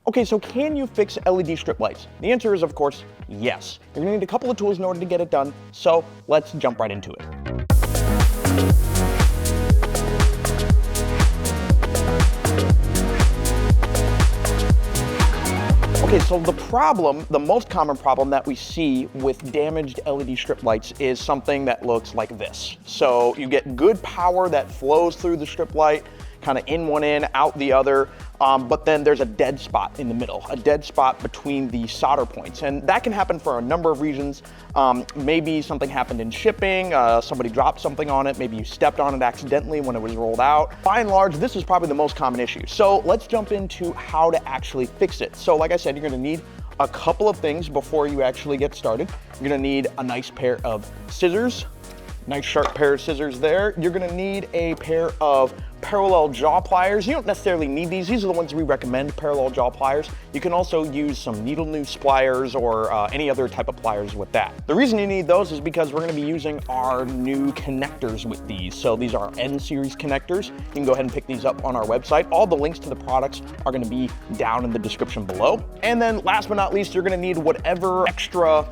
Okay, so can you fix LED strip lights? The answer is, of course, yes. You're gonna need a couple of tools in order to get it done, so let's jump right into it. Okay, so the most common problem that we see with damaged LED strip lights is something that looks like this. So you get good power that flows through the strip light, kind of in one end, out the other, but then there's a dead spot in the middle, a dead spot between the solder points. And that can happen for a number of reasons. Maybe something happened in shipping, somebody dropped something on it, maybe you stepped on it accidentally when it was rolled out. By and large, this is probably the most common issue. So let's jump into how to actually fix it. So like I said, you're gonna need a couple of things before you actually get started. You're gonna need a nice pair of scissors, nice sharp pair of scissors there. You're gonna need a pair of parallel jaw pliers. You don't necessarily need these. These are the ones we recommend, parallel jaw pliers. You can also use some needle noose pliers or any other type of pliers with that. The reason you need those is because we're gonna be using our new connectors with these. So these are N series connectors. You can go ahead and pick these up on our website. All the links to the products are gonna be down in the description below. And then last but not least, you're gonna need whatever extra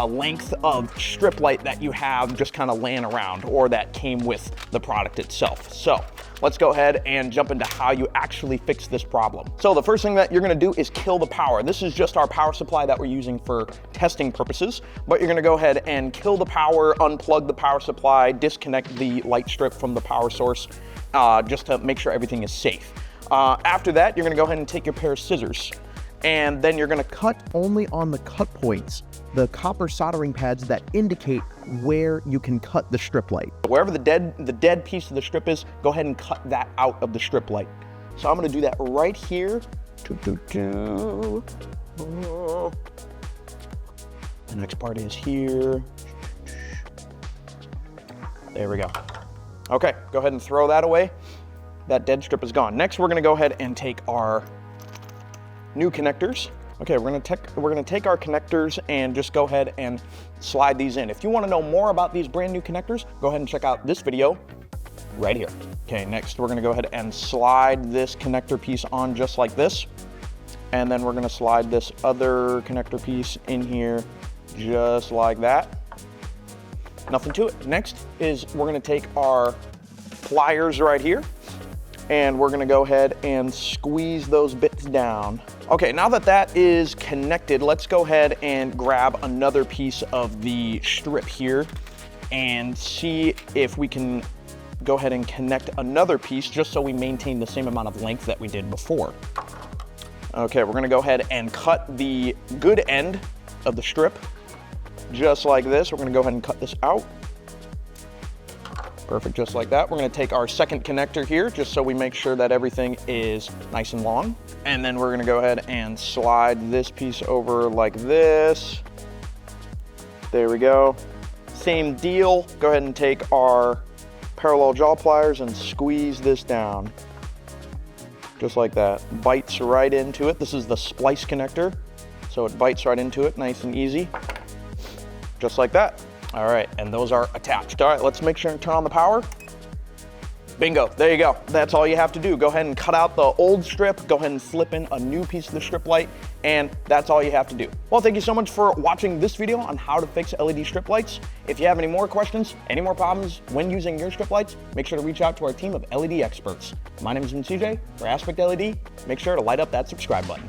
length of strip light that you have just kind of laying around or that came with the product itself. So let's go ahead and jump into how you actually fix this problem. So the first thing that you're gonna do is kill the power. This is just our power supply that we're using for testing purposes, but you're gonna go ahead and kill the power, unplug the power supply, disconnect the light strip from the power source, just to make sure everything is safe. After that, you're gonna go ahead and take your pair of scissors, and then you're gonna cut only on the cut points, the copper soldering pads that indicate where you can cut the strip light. Wherever the dead piece of the strip is, go ahead and cut that out of the strip light. So I'm gonna do that right here. The next part is here. There we go. Okay, go ahead and throw that away. That dead strip is gone. Next, we're gonna go ahead and take our new connectors. Okay, we're gonna take our connectors and just go ahead and slide these in. If you wanna know more about these brand new connectors, go ahead and check out this video right here. Okay, next we're gonna go ahead and slide this connector piece on just like this. And then we're gonna slide this other connector piece in here just like that. Nothing to it. Next is we're gonna take our pliers right here and we're gonna go ahead and squeeze those bits down. Okay, now that that is connected, let's go ahead and grab another piece of the strip here and see if we can go ahead and connect another piece just so we maintain the same amount of length that we did before. Okay, we're gonna go ahead and cut the good end of the strip just like this. We're gonna go ahead and cut this out. Perfect, just like that. We're gonna take our second connector here just so we make sure that everything is nice and long. And then we're gonna go ahead and slide this piece over like this. There we go. Same deal. Go ahead and take our parallel jaw pliers and squeeze this down. Just like that. Bites right into it. This is the Splice connector, so it bites right into it, nice and easy. Just like that. All right, and those are attached. All right, let's make sure and turn on the power. Bingo, there you go. That's all you have to do. Go ahead and cut out the old strip, go ahead and slip in a new piece of the strip light, and that's all you have to do. Well, thank you so much for watching this video on how to fix LED strip lights. If you have any more questions, any more problems when using your strip lights, make sure to reach out to our team of LED experts. My name is CJ for Aspect LED. Make sure to light up that subscribe button.